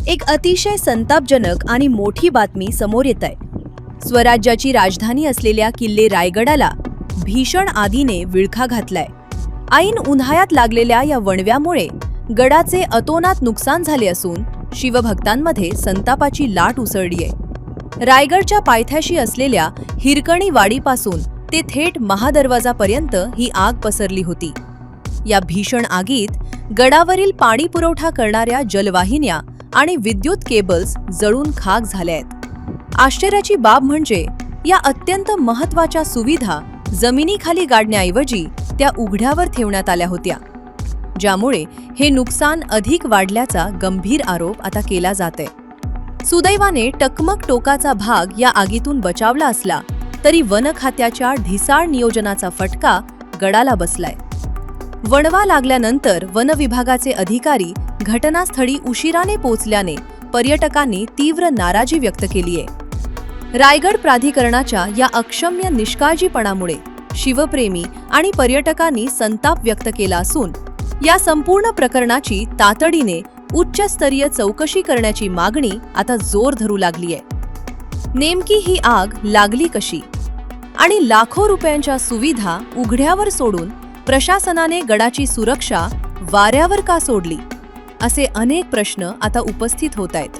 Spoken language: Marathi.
एक अतिशय संतापजनक आणि मोठी बातमी समोर येत आहे. स्वराज्याची राजधानी असलेल्या किल्ले रायगडाला भीषण आगीने विळखा घातलाय. ऐन उन्हाळ्यात लागलेल्या या वणव्यामुळे गडाचे अतोनात नुकसान झाले असून शिवभक्तांमध्ये संतापाची लाट उसळली आहे. रायगडच्या पायथ्याशी असलेल्या हिरकणी वाडीपासून ते थेट महादरवाजापर्यंत ही आग पसरली होती. या भीषण आगीत गडावरील पाणी पुरवठा करणाऱ्या जलवाहिन्या आणि विद्युत केबल्स जळून खाक झाल्या आहेत. आश्चर्याची बाब म्हणजे या अत्यंत महत्त्वाच्या सुविधा जमिनीखाली गाडण्याऐवजी त्या उघड्यावर ठेवण्यात आल्या होत्या, ज्यामुळे हे नुकसान अधिक वाढल्याचा गंभीर आरोप आता केला जातोय. सुदैवाने टकमक टोकाचा भाग या आगीतून बचावला असला तरी वन खात्याच्या ढिसाळ नियोजनाचा फटका गडाला बसलाय. वणवा लागल्यानंतर वन विभागाचे अधिकारी घटनास्थळी उशिराने पोहोचल्याने पर्यटकांनी तीव्र नाराजी व्यक्त केली आहे. रायगड प्राधिकरणाच्या या अक्षम्य निष्काळजीपणामुळे शिवप्रेमी आणि पर्यटकांनी संताप व्यक्त केला असून या संपूर्ण प्रकरणाची तातडीने उच्चस्तरीय चौकशी करण्याची मागणी आता जोर धरू लागली आहे. नेमकी ही आग लागली कशी आणि लाखो रुपयांच्या सुविधा उघड्यावर सोडून प्रशासनाने गडाची सुरक्षा वाऱ्यावर का सोडली, असे अनेक प्रश्न आता उपस्थित होत आहेत.